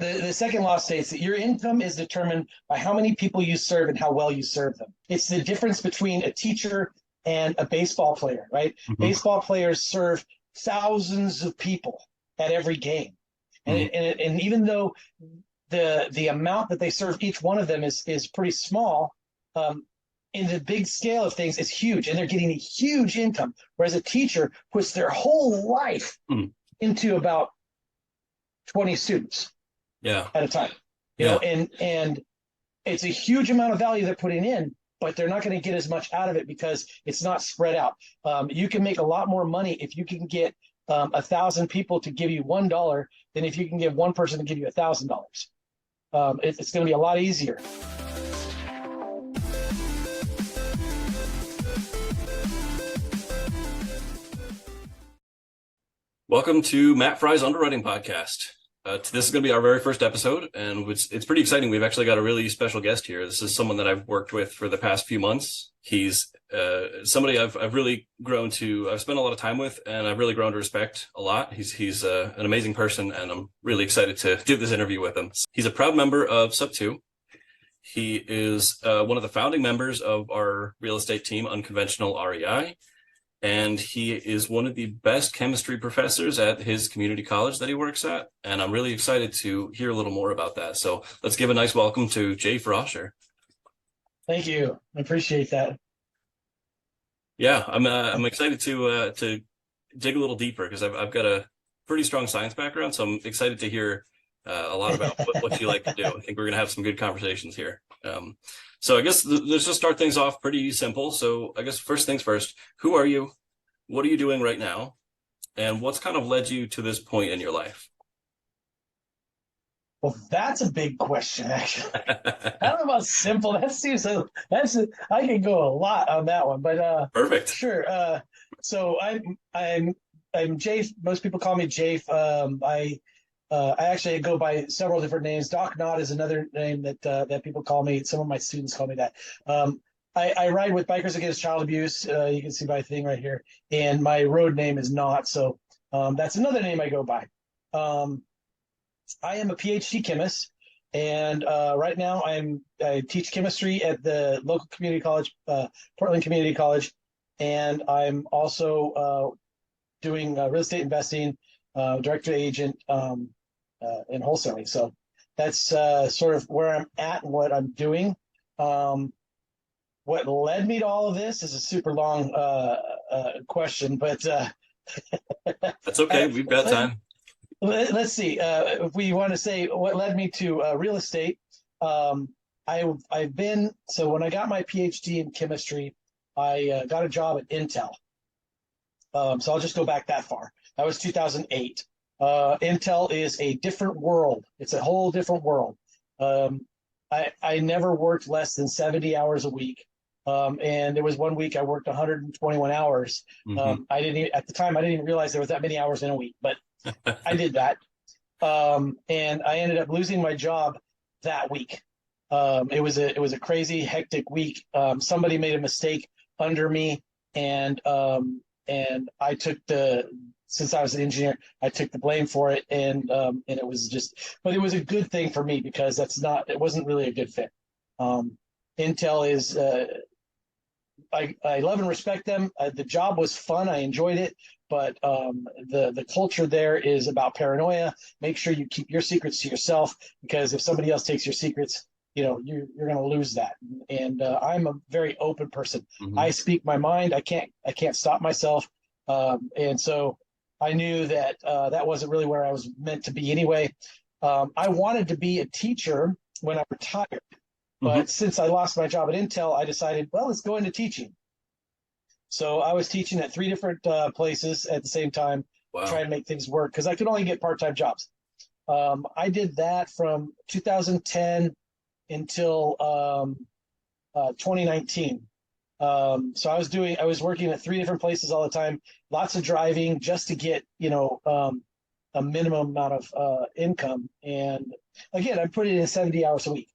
The second law states that your income is determined by how many people you serve and how well you serve them. It's the difference between a teacher and a baseball player, right? Mm-hmm. Baseball players serve thousands of people at every game. And even though the amount that they serve each one of them is pretty small, in the big scale of things, it's huge, and they're getting a huge income. Whereas a teacher puts their whole life into about 20 students at a time, and it's a huge amount of value they're putting in, but they're not going to get as much out of it because it's not spread out. You can make a lot more money if you can get 1,000 people to give you $1 than if you can get one person to give you $1,000. It's going to be a lot easier. Welcome to Matt Fry's Underwriting Podcast. This is going to be our very first episode, and it's pretty exciting. We've actually got a really special guest here. This is someone that I've worked with for the past few months. He's somebody I've really grown to. I've spent a lot of time with, and I've really grown to respect a lot. He's an amazing person, and I'm really excited to do this interview with him. He's a proud member of Sub2. He is one of the founding members of our real estate team, Unconventional REI. And he is one of the best chemistry professors at his community college that he works at. And I'm really excited to hear a little more about that. So let's give a nice welcome to Japhe Rauscher. Thank you. I appreciate that. Yeah, I'm excited to dig a little deeper because I've got a pretty strong science background. So I'm excited to hear a lot about what you like to do. I think we're going to have some good conversations here. So I guess let's just start things off pretty simple. So I guess first things first, who are you? What are you doing right now? And what's kind of led you to this point in your life? Well, that's a big question, actually. I don't know about simple. I can go a lot on that one, but perfect. Sure. So I'm Japhe. Most people call me Japhe. I actually go by several different names. Doc Nod is another name that people call me. Some of my students call me that. I ride with Bikers Against Child Abuse. You can see my thing right here. And my road name is Not. So that's another name I go by. I am a PhD chemist. And right now I teach chemistry at the local community college, Portland Community College. And I'm also doing real estate investing, director agent, and wholesaling. So that's sort of where I'm at and what I'm doing. What led me to all of this is a super long question, but that's okay. We've got time. Let's see. If we want to say what led me to real estate, I've been, so when I got my PhD in chemistry, I got a job at Intel. So I'll just go back that far. That was 2008. Intel is a different world. It's a whole different world. I never worked less than 70 hours a week. And there was one week I worked 121 hours. At the time, I didn't even realize there was that many hours in a week, but I did that. And I ended up losing my job that week. It was a crazy, hectic week. Somebody made a mistake under me, and I took since I was an engineer, I took the blame for it, and it was but it was a good thing for me because it wasn't really a good fit. Intel is, I love and respect them. The job was fun. I enjoyed it, but the culture there is about paranoia. Make sure you keep your secrets to yourself, because if somebody else takes your secrets, you're going to lose that. And I'm a very open person. I speak my mind. I can't stop myself. And so I knew that that wasn't really where I was meant to be anyway. I wanted to be a teacher when I retired, but since I lost my job at Intel, I decided, well, let's go into teaching. So I was teaching at 3 different places at the same time, trying to make things work because I could only get part-time jobs. I did that from 2010 until 2019. So I was working at 3 different places all the time, lots of driving just to get, a minimum amount of income. And again, I'm putting in 70 hours a week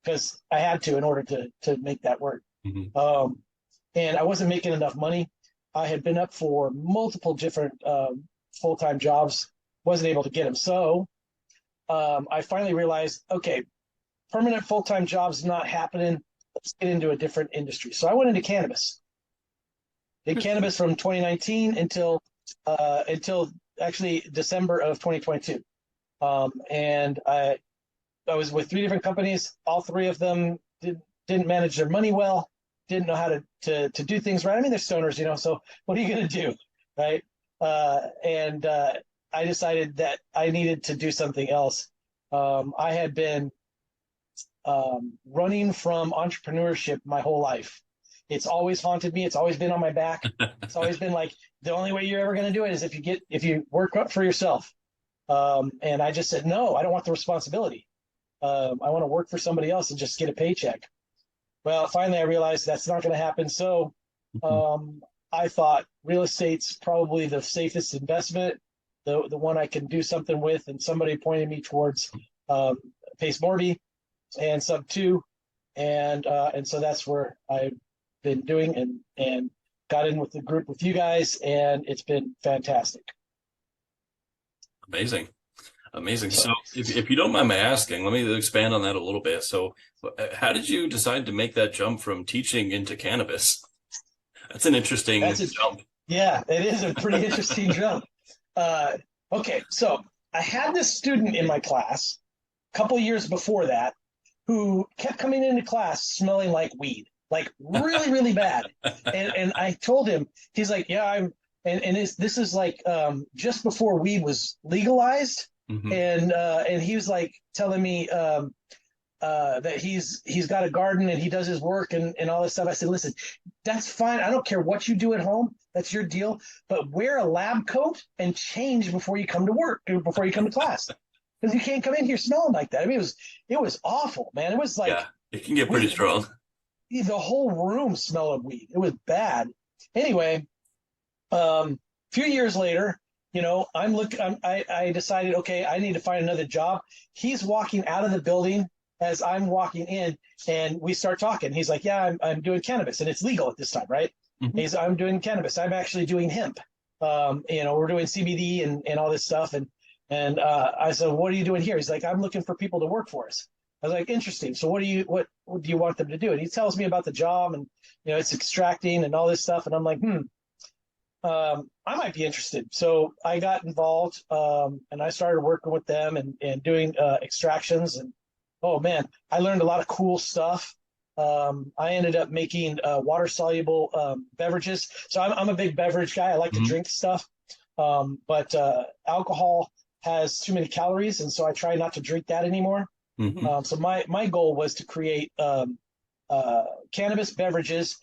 because I had to in order to make that work. And I wasn't making enough money. I had been up for multiple different full-time jobs, wasn't able to get them. So I finally realized, okay, permanent full-time jobs not happening. Let's get into a different industry. So I went into cannabis. Did cannabis from 2019 until actually December of 2022. And I was with 3 different companies. All 3 of them didn't manage their money well, didn't know how to do things right. I mean, they're stoners, so what are you going to do, right? And I decided that I needed to do something else. I had been running from entrepreneurship my whole life. It's always haunted me. It's always been on my back. It's always been like, the only way you're ever going to do it is if you work up for yourself. And I just said, no, I don't want the responsibility. I want to work for somebody else and just get a paycheck. Well, finally, I realized that's not going to happen. So I thought real estate's probably the safest investment, the one I can do something with. And somebody pointed me towards Pace Morby and Sub 2. And so that's where I've been doing and got in with the group with you guys. And it's been fantastic. Amazing. So if you don't mind my asking, let me expand on that a little bit. So how did you decide to make that jump from teaching into cannabis? That's an interesting jump. Yeah, it is a pretty interesting jump. Okay, so I had this student in my class a couple years before that who kept coming into class smelling like weed, like really, really bad. And I told him, he's like, yeah, this is like just before weed was legalized. Mm-hmm. And he was like telling me that he's got a garden and he does his work and all this stuff. I said, listen, that's fine. I don't care what you do at home. That's your deal. But wear a lab coat and change before you come to work, before you come to class. Because you can't come in here smelling like that. I mean, it was awful, man. It was like, yeah, it can get pretty strong. The whole room smelled of weed. It was bad. Anyway, few years later, I decided, okay, I need to find another job. He's walking out of the building as I'm walking in, and we start talking. He's like, yeah, I'm doing cannabis, and it's legal at this time, right? Mm-hmm. I'm doing cannabis. I'm actually doing hemp. We're doing CBD and all this stuff. And I said, what are you doing here? He's like, I'm looking for people to work for us. I was like, interesting. So what do you want them to do? And he tells me about the job, and it's extracting and all this stuff. And I'm like, I might be interested. So I got involved, and I started working with them and doing extractions. And oh man, I learned a lot of cool stuff. I ended up making water soluble beverages. So I'm a big beverage guy. I like to drink stuff, but alcohol has too many calories, and so I try not to drink that anymore. So my goal was to create cannabis beverages.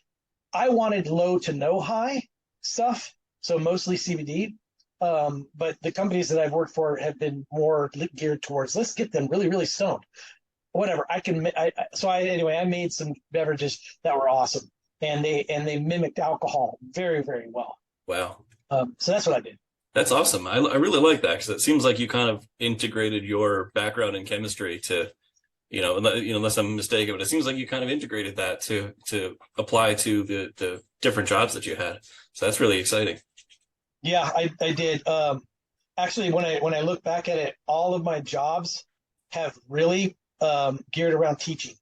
I wanted low to no high stuff, so mostly CBD. But the companies that I've worked for have been more geared towards, let's get them really, really stoned. Whatever I made some beverages that were awesome, and they mimicked alcohol very, very well. Wow. So that's what I did. That's awesome. I really like that, because it seems like you kind of integrated your background in chemistry to, unless I'm mistaken, but it seems like you kind of integrated that to apply to the different jobs that you had. So that's really exciting. Yeah, I did. Actually, when I look back at it, all of my jobs have really geared around teaching.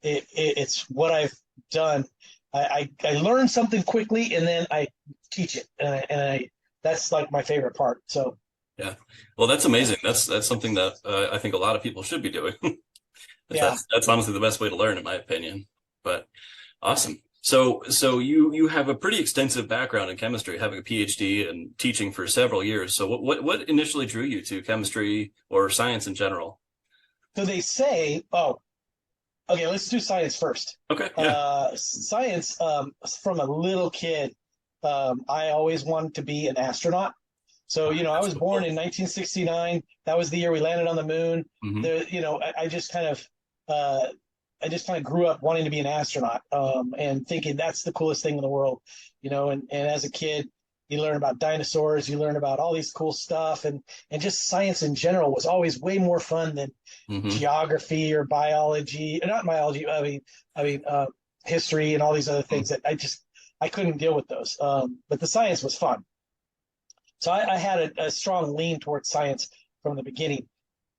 It's what I've done. I learn something quickly, and then I teach it, and that's like my favorite part. So yeah, well, that's amazing. That's something that I think a lot of people should be doing. That's honestly the best way to learn, in my opinion. But awesome. So you have a pretty extensive background in chemistry, having a PhD and teaching for several years. So what initially drew you to chemistry or science in general? So they say, okay, let's do science first. Okay. Yeah. Science, from a little kid, I always wanted to be an astronaut. So, I was born in 1969. That was the year we landed on the moon. I just kind of grew up wanting to be an astronaut, and thinking that's the coolest thing in the world, and as a kid, you learn about dinosaurs, you learn about all these cool stuff, and just science in general was always way more fun than geography or biology, not biology. I mean, history and all these other things that I couldn't deal with those. But the science was fun. So I had a strong lean towards science from the beginning.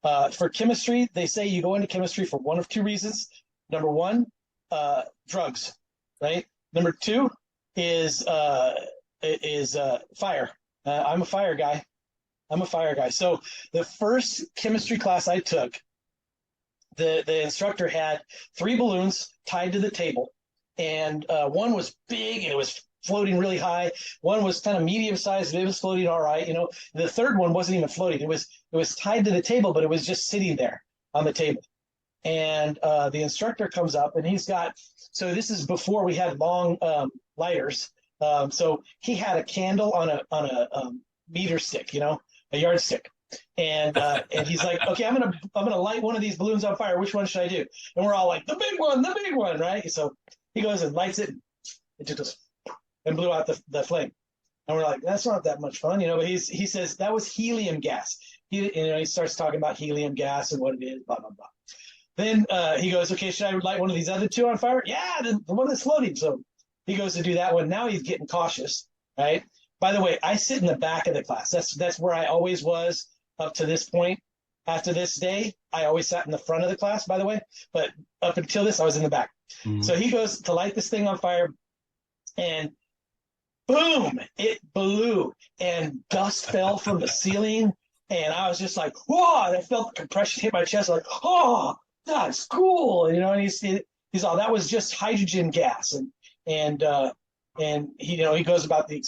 For chemistry, they say you go into chemistry for one of two reasons. Number one, drugs, right? Number two is fire. I'm a fire guy. So the first chemistry class I took, the instructor had 3 balloons tied to the table, and one was big and it was floating really high. One was kind of medium sized, and it was floating all right. The third one wasn't even floating. It was tied to the table, but it was just sitting there on the table. And the instructor comes up, and so this is before we had long lighters. So he had a candle on a meter stick, a yardstick. And he's like, okay, I'm gonna light one of these balloons on fire. Which one should I do? And we're all like, the big one, right? So he goes and lights it. It just goes and blew out the flame. And we're like, that's not that much fun, But he says that was helium gas. He starts talking about helium gas and what it is, blah blah blah. Then he goes, okay, should I light one of these other 2 on fire? Yeah, the one that's floating. So he goes to do that one. Now he's getting cautious, right? By the way, I sit in the back of the class. That's where I always was up to this point. After this day, I always sat in the front of the class, by the way. But up until this, I was in the back. Mm-hmm. So he goes to light this thing on fire, and boom, it blew, and dust fell from the ceiling. And I was just like, whoa, and I felt the compression hit my chest. Like, oh, that's cool. And he's all, that was just hydrogen gas. And he goes about the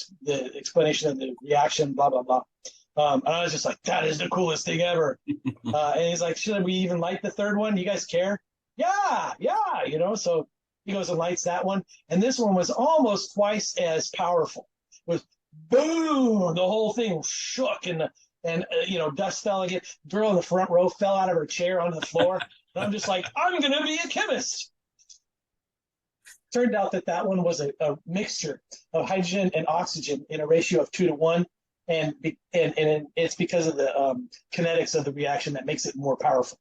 explanation of the reaction, blah, blah, blah. And I was just like, that is the coolest thing ever. And he's like, should we even light the third one? Do you guys care? Yeah. So he goes and lights that one. And this one was almost twice as powerful. It was boom, the whole thing shook, and dust fell again. Girl in the front row fell out of her chair onto the floor. And I'm just like, I'm going to be a chemist. Turned out that one was a mixture of hydrogen and oxygen in a ratio of 2 to 1. And it's because of the kinetics of the reaction that makes it more powerful.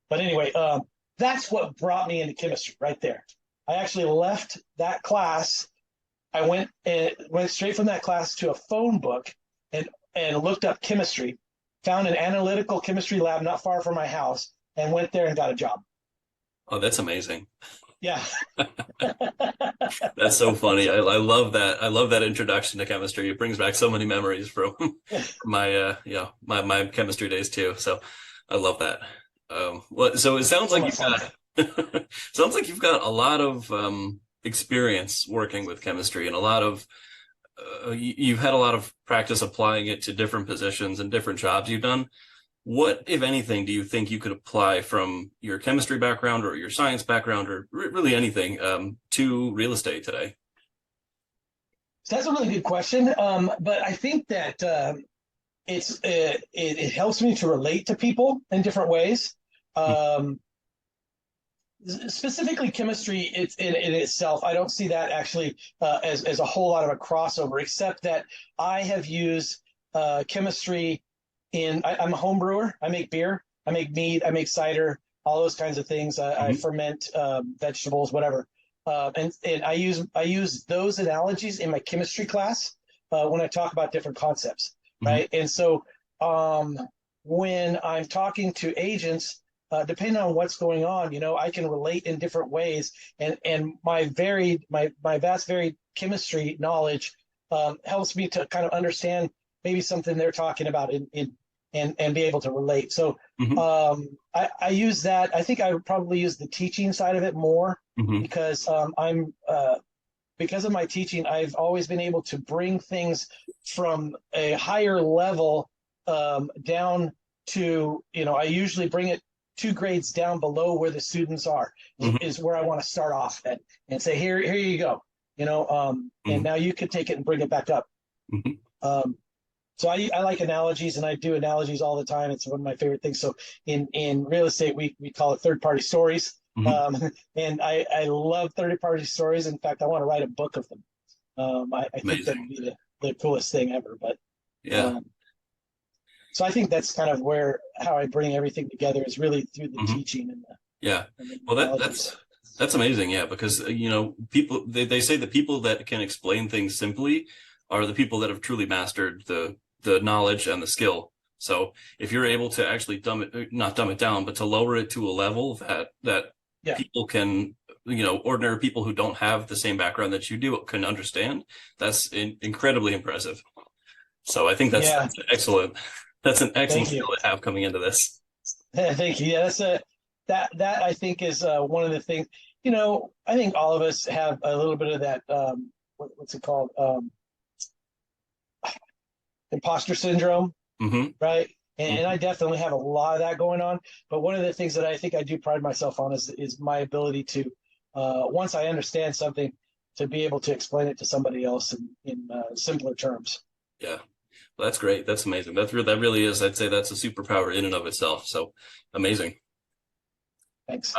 But anyway, that's what brought me into chemistry right there. I actually left that class. I went straight from that class to a phone book and looked up chemistry, found an analytical chemistry lab not far from my house, and went there and got a job. Oh, that's amazing. Yeah. That's so funny. I love that. I love that introduction to chemistry. It brings back so many memories from my my chemistry days too. So I love that. So it sounds like you've got a lot of experience working with chemistry, and a lot of you've had a lot of practice applying it to different positions and different jobs you've done. What, if anything, do you think you could apply from your chemistry background or your science background, or really anything, to real estate today? So that's a really good question. But I think that it helps me to relate to people in different ways. Specifically chemistry, it's in itself, I don't see that actually as a whole lot of a crossover, except that I have used chemistry I'm a home brewer. I make beer, I make mead, I make cider, all those kinds of things. I ferment vegetables, whatever. And I use those analogies in my chemistry class when I talk about different concepts, right? And so when I'm talking to agents, depending on what's going on, I can relate in different ways, and my vast varied chemistry knowledge helps me to kind of understand maybe something they're talking about and be able to relate. So I use that. I think I would probably use the teaching side of it more because because of my teaching, I've always been able to bring things from a higher level down to, I usually bring it 2 grades down below where the students are is where I want to start off at, and say, here you go, and now you could take it and bring it back up. So I like analogies, and I do analogies all the time. It's one of my favorite things. So in real estate, we call it third-party stories. And I love third-party stories. In fact, I want to write a book of them. I think that would be the coolest thing ever. But so I think that's kind of how I bring everything together is really through the teaching and well, that's amazing. Yeah, because people they say the people that can explain things simply are the people that have truly mastered the knowledge and the skill. So if you're able to actually not dumb it down, but to lower it to a level that Yeah. people can, ordinary people who don't have the same background that you do can understand, that's incredibly impressive. So I think Yeah. that's excellent. That's an excellent Thank you. skill to have coming into this. Thank you. Yeah, that I think is one of the things. I think all of us have a little bit of that. What's it called? Imposter syndrome, right? And I definitely have a lot of that going on. But one of the things that I think I do pride myself on is my ability to, once I understand something, to be able to explain it to somebody else in simpler terms. Yeah. Well, that's great. That's amazing. That really is. I'd say that's a superpower in and of itself. So amazing. Thanks.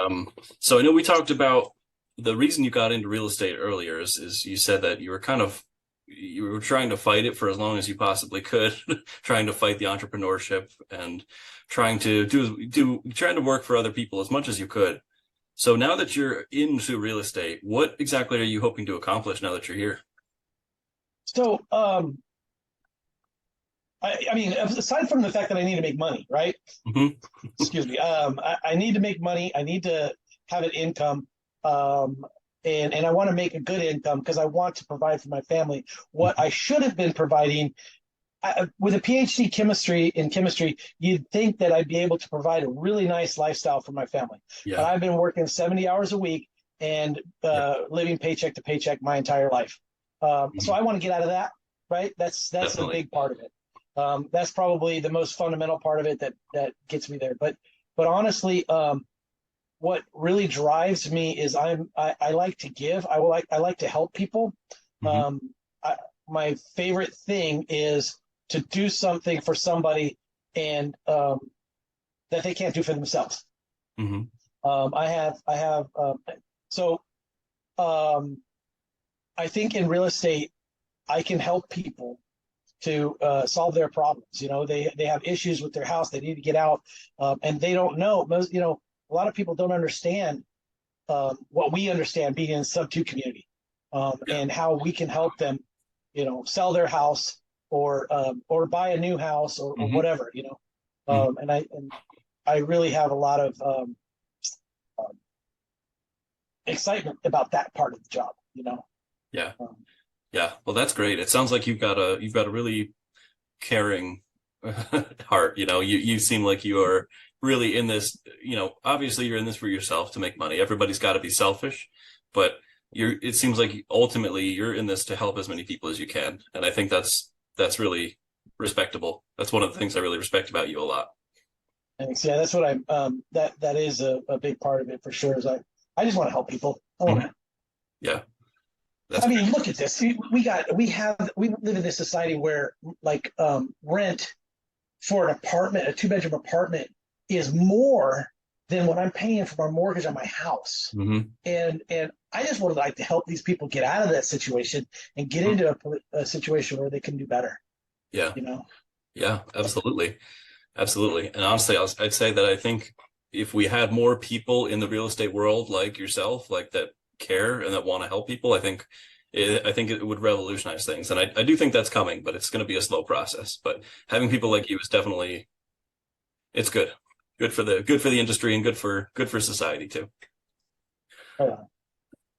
So I know we talked about the reason you got into real estate earlier is you said that you were trying to fight it for as long as you possibly could, trying to fight the entrepreneurship and trying to work for other people as much as you could. So now that you're into real estate, what exactly are you hoping to accomplish now that you're here? So, I mean, aside from the fact that I need to make money, right? Excuse me. I need to make money. I need to have an income. And I want to make a good income because I want to provide for my family what I should have been providing. With a PhD in chemistry, you'd think that I'd be able to provide a really nice lifestyle for my family. Yeah. But I've been working 70 hours a week and living paycheck to paycheck my entire life. So I want to get out of that, right? That's Definitely a big part of it. That's probably the most fundamental part of it that gets me there. But honestly, what really drives me is I like to give. I like to help people. My favorite thing is to do something for somebody and that they can't do for themselves. I think in real estate, I can help people to solve their problems. They have issues with their house. They need to get out, and they don't know. A lot of people don't understand what we understand being in the sub-2 community, and how we can help them, sell their house or buy a new house or whatever, and I really have a lot of excitement about that part of the job, Yeah. Yeah. Well, that's great. It sounds like you've got a really caring heart. You seem like you are really in this, obviously you're in this for yourself to make money. Everybody's got to be selfish, but it seems like ultimately you're in this to help as many people as you can. And I think that's really respectable. That's one of the things I really respect about you a lot. Thanks. Yeah, that's what that is a big part of it for sure. Is I just want to help people. Yeah. I mean, look at this. We live in this society where rent for an apartment, a 2-bedroom apartment, is more than what I'm paying for my mortgage on my house. And I just would like to help these people get out of that situation and get into a situation where they can do better. Yeah. Yeah, absolutely. Absolutely. And honestly, I'd say that I think if we had more people in the real estate world like yourself, like that care and that want to help people, I think it would revolutionize things. And I do think that's coming, but it's going to be a slow process. But having people like you is definitely, it's good. Good for the industry and good for society too. All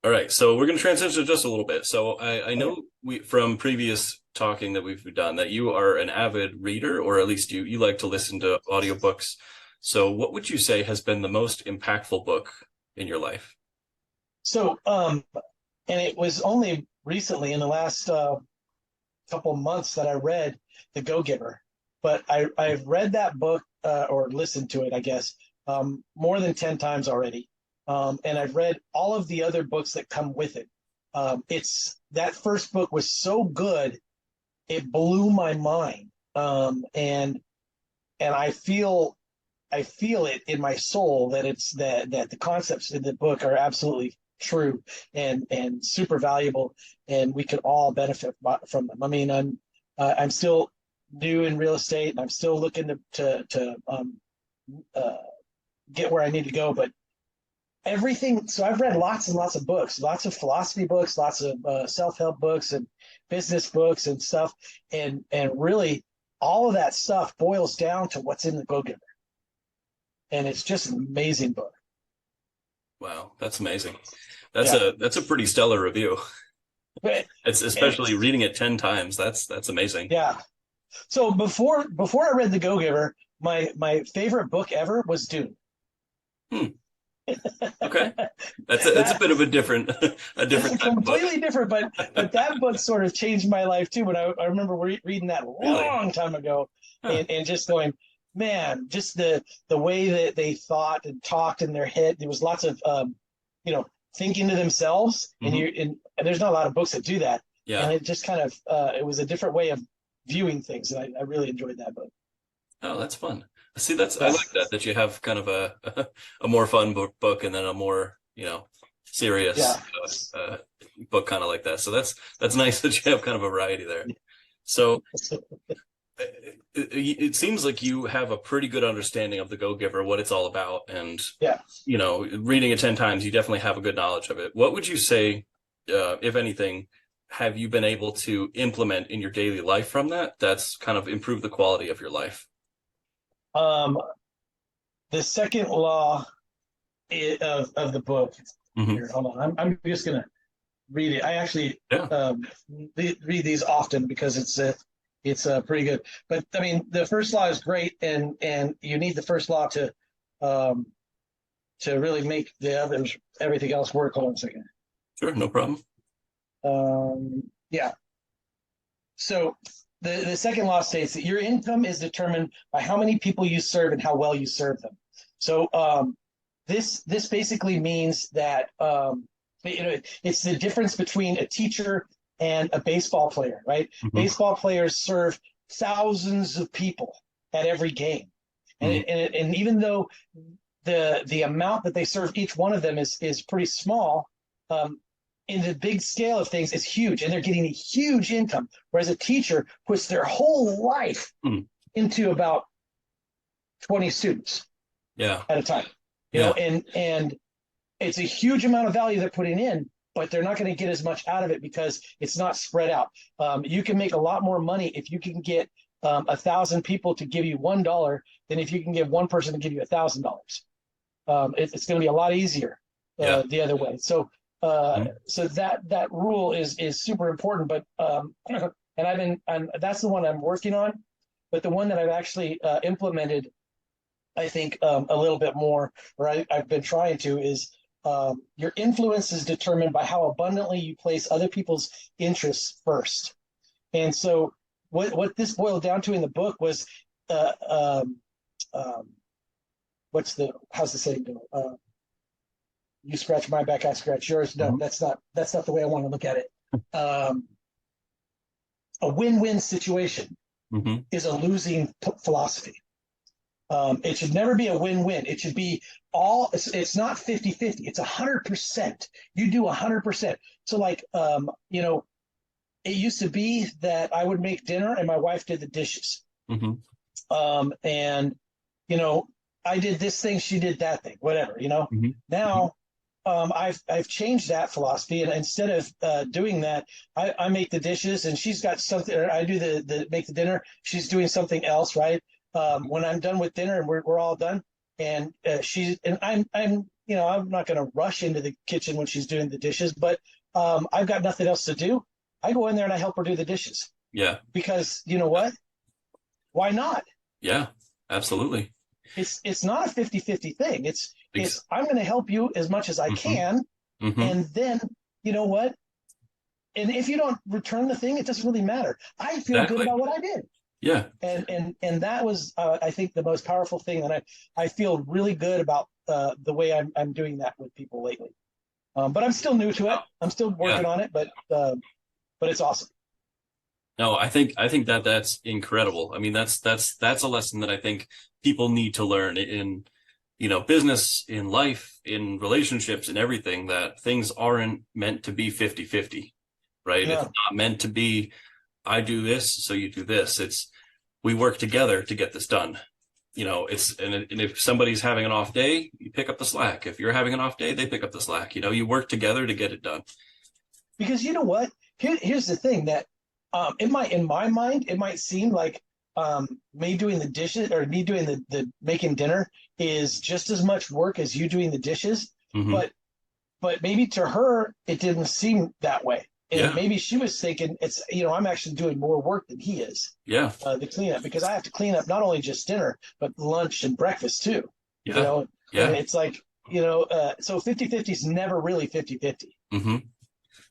right. So we're going to transition just a little bit. So I know from previous talking that we've done that you are an avid reader, or at least you like to listen to audiobooks. So what would you say has been the most impactful book in your life? So, and it was only recently in the last couple months that I read The Go-Giver, but I've read that book or listened to it, I guess, more than 10 times already. And I've read all of the other books that come with it. That first book was so good, it blew my mind. And I feel it in my soul that that the concepts in the book are absolutely true and super valuable, and we could all benefit from them. I mean, I'm still new in real estate, and I'm still looking to get where I need to go, but everything. So I've read lots and lots of books, lots of philosophy books, lots of self-help books and business books and stuff. And really, all of that stuff boils down to what's in the Go Giver. And it's just an amazing book. Wow, that's amazing. That's a pretty stellar review. But It's especially reading it 10 times. That's amazing. yeah. So before I read the Go Giver, my favorite book ever was Dune. Okay, that's a bit of a different type completely of book. different, but that book sort of changed my life too. When I remember reading that a Really? long time ago, Huh. and just going, man, just the way that they thought and talked in their head. There was lots of thinking to themselves, and there's not a lot of books that do that. Yeah. And it just kind of it was a different way of viewing things, and I really enjoyed that book. Oh, that's fun. See, I like that you have kind of a more fun book and then a more, serious book kind of like that. So that's nice that you have kind of a variety there. So it seems like you have a pretty good understanding of the Go Giver, what it's all about. And, reading it 10 times, you definitely have a good knowledge of it. What would you say, if anything, have you been able to implement in your daily life from that's kind of improved the quality of your life? The second law of the book. Here, hold on. I'm just gonna read it. I actually read these often because it's pretty good. But I mean, the first law is great, and you need the first law to really make everything else work. Hold on a second. Sure, no problem. Yeah. So the second law states that your income is determined by how many people you serve and how well you serve them. So this basically means that it's the difference between a teacher and a baseball player, right? Baseball players serve thousands of people at every game, and even though the amount that they serve each one of them is pretty small, in the big scale of things, it's huge, and they're getting a huge income. Whereas a teacher puts their whole life into about 20 students at a time, and it's a huge amount of value they're putting in, but they're not going to get as much out of it because it's not spread out. You can make a lot more money if you can get 1,000 people to give you $1 than if you can get one person to give you $1,000. It's going to be a lot easier the other way. So that rule is super important. But and that's the one I'm working on. But the one that I've actually implemented, I think a little bit more, or I've been trying to, is your influence is determined by how abundantly you place other people's interests first. And so what this boiled down to in the book was how's the saying go? You scratch my back, I scratch yours. No, that's not the way I want to look at it. A win-win situation is a losing philosophy. It should never be a win-win. It should be it's not 50-50. It's 100%. You do 100%. So like, it used to be that I would make dinner and my wife did the dishes. And, I did this thing, she did that thing, whatever, Now, I've changed that philosophy, and instead of doing that, I make the dishes and she's got something, or I do the make the dinner. She's doing something else, right? When I'm done with dinner and we're all done, and I'm not going to rush into the kitchen when she's doing the dishes, but I've got nothing else to do. I go in there and I help her do the dishes. Yeah. Because you know what? Why not? Yeah, absolutely. It's not a 50-50 thing. It's I'm going to help you as much as I can, and then you know what? And if you don't return the thing, it doesn't really matter. I feel good about what I did. Yeah. And that was I think the most powerful thing, and I feel really good about the way I'm doing that with people lately. But I'm still new to it. I'm still working on it, but it's awesome. No, I think that's incredible. I mean, that's a lesson that I think people need to learn in, business, in life, in relationships, and everything, that things aren't meant to be 50-50, right? Yeah. It's not meant to be, I do this, so you do this. It's, we work together to get this done. And if somebody's having an off day, you pick up the slack. If you're having an off day, they pick up the slack. You work together to get it done. Because you know what? Here's the thing that in my mind, it might seem like me doing the dishes or me doing the making dinner is just as much work as you doing the dishes. Hmm. But maybe to her, it didn't seem that way. And Yeah. maybe she was thinking it's, I'm actually doing more work than he is, Yeah. the cleanup, because I have to clean up not only just dinner, but lunch and breakfast too, Yeah. and Yeah. it's like, so 50-50 is never really 50-50. Hmm.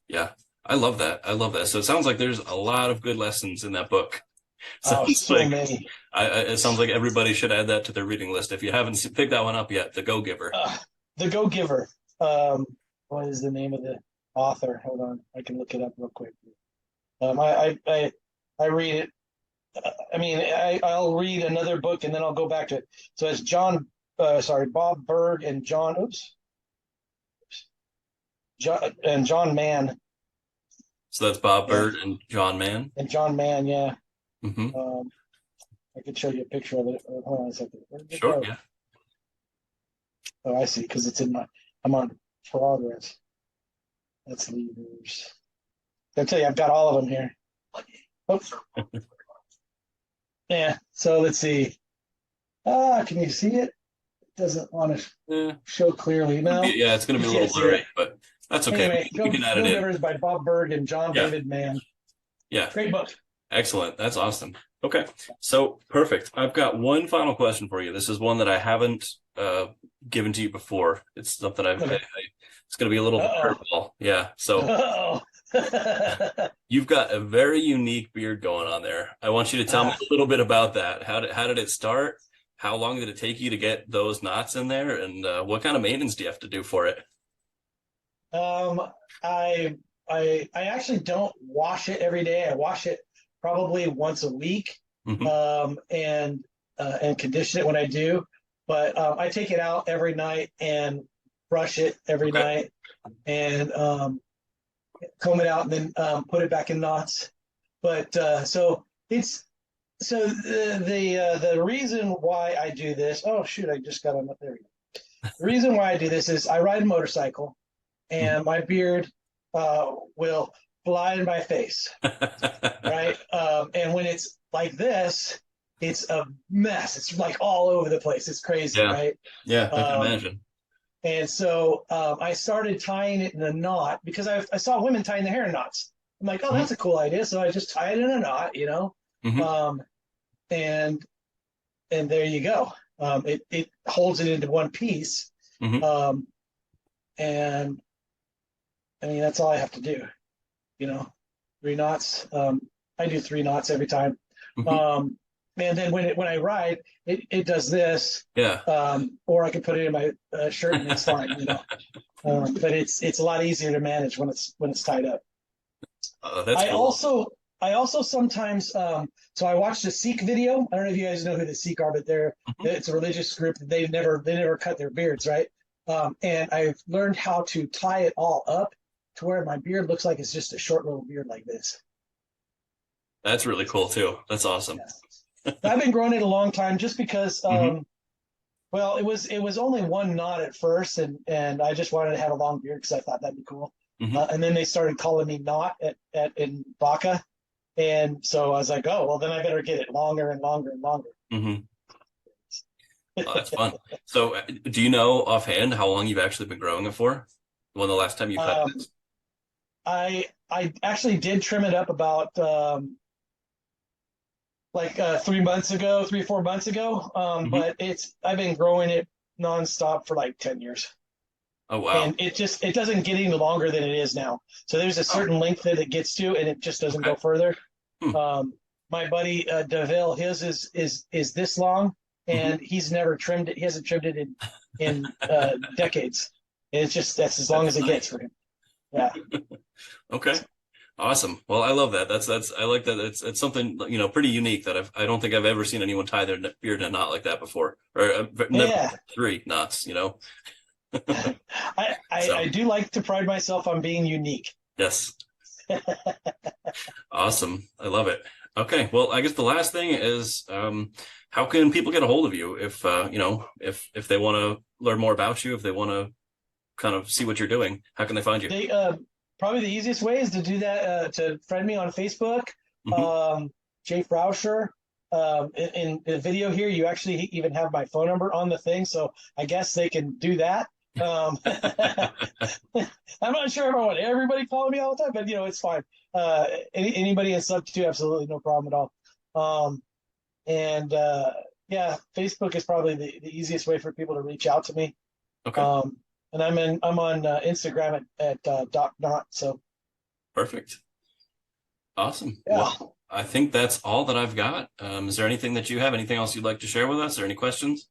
Yeah. I love that. I love that. So it sounds like there's a lot of good lessons in that book. Oh, Sounds so like many. it sounds like everybody should add that to their reading list. If you haven't picked that one up yet, The Go-Giver. The Go Giver. What is the name of the author? Hold on, I can look it up real quick. I read it. I'll read another book and then I'll go back to it. So it's Bob Berg and John Mann. So that's Bob Yeah, Bird and John Mann. and John Mann. Yeah. Hmm. I could show you a picture of it. Hold on a second. Where did it Sure. go? Yeah. Oh, I see. Because I'm on progress. That's levers. I'll tell you, I've got all of them here. Oops. Yeah. So let's see. Can you see it? It doesn't want to Yeah. show clearly. No, Yeah, it's going to you be a little can't see blurry, it. but that's okay. Anyway, We Go can add it in. Givers by Bob Berg and John Yeah. David Mann. Yeah. Great book. Excellent. That's awesome. Okay. So perfect. I've got one final question for you. This is one that I haven't given to you before. It's something it's going to be a little curveball. Yeah. So you've got a very unique beard going on there. I want you to tell me a little bit about that. How did it start? How long did it take you to get those knots in there? And what kind of maintenance do you have to do for it? I actually don't wash it every day. I wash it probably once a week, Mm-hmm. and condition it when I do. But I take it out every night and brush it every night, and comb it out, and then put it back in knots. But the reason why I do this. Oh shoot! I just got on. There we go. The reason why I do this is I ride a motorcycle, and my beard will fly in my face, right? And when it's like this, it's a mess. It's like all over the place. It's crazy, Yeah. right? Yeah, I can imagine. And so I started tying it in a knot because I saw women tying their hair in knots. I'm like, oh, that's a cool idea. So I just tie it in a knot, Mm-hmm. and there you go. It holds it into one piece, Mm-hmm. and I mean that's all I have to do, 3 knots. I do 3 knots every time. Mm-hmm. And then when I ride, it does this. Yeah. Or I can put it in my shirt and it's fine, but it's a lot easier to manage when it's tied up. That's I cool. also sometimes so I watched a Sikh video. I don't know if you guys know who the Sikh are, but it's a religious group that they never cut their beards, right? And I've learned how to tie it all up to where my beard looks like it's just a short little beard like this. That's really cool too. That's awesome. Yeah. I've been growing it a long time just because Mm-hmm. well, it was only one knot at first, and I just wanted to have a long beard because I thought that'd be cool. Mm-hmm. And then they started calling me Knot in Baca, and so I was like, oh, well, then I better get it longer and longer and longer. Mm-hmm. Oh, that's fun. So, do you know offhand how long you've actually been growing it for? When the last time you cut it? I actually did trim it up about like 3 months ago, 3 or 4 months ago. Mm-hmm. But I've been growing it nonstop for like 10 years. Oh wow! And it doesn't get any longer than it is now. So there's a certain length that it gets to, and it just doesn't go further. My buddy Deville, his is this long, and he's never trimmed it. He hasn't trimmed it in decades. And that's as long as it gets for him. Yeah. Okay. Awesome. Well, I love that. That's I like that. It's something pretty unique that I don't think I've ever seen anyone tie their beard in a knot like that before, or never 3 knots. I do like to pride myself on being unique. Yes. Awesome. I love it. Okay. Well, I guess the last thing is, how can people get a hold of you if if they want to learn more about you, if they want to kind of see what you're doing, how can they find you? Probably the easiest way is to do that, to friend me on Facebook, Mm-hmm. Japhe Rauscher, in the video here, you actually even have my phone number on the thing, so I guess they can do that. I'm not sure if I want everybody calling me all the time, but it's fine. Anybody in sub two, absolutely no problem at all. And yeah, Facebook is probably the easiest way for people to reach out to me. Okay. And I'm on Instagram at Doc Knot. So Perfect. Awesome. yeah. Well, I think that's all that I've got. Is there anything that you have? Anything else you'd like to share with us, or any questions?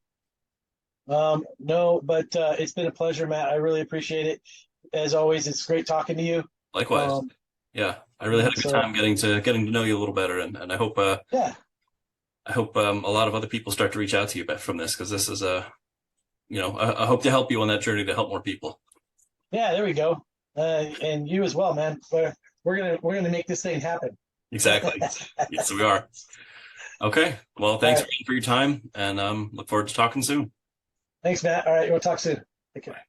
No, but it's been a pleasure, Matt. I really appreciate it. As always, it's great talking to you. Likewise. Yeah, I really had a good time getting to know you a little better, and I hope yeah. I hope a lot of other people start to reach out to you from this, because this is I hope to help you on that journey to help more people. Yeah, there we go. And you as well, man. We're gonna make this thing happen. Exactly. Yes, we are. Okay. Well, thanks for your time, and look forward to talking soon. Thanks, Matt. All right, we'll talk soon. Take care.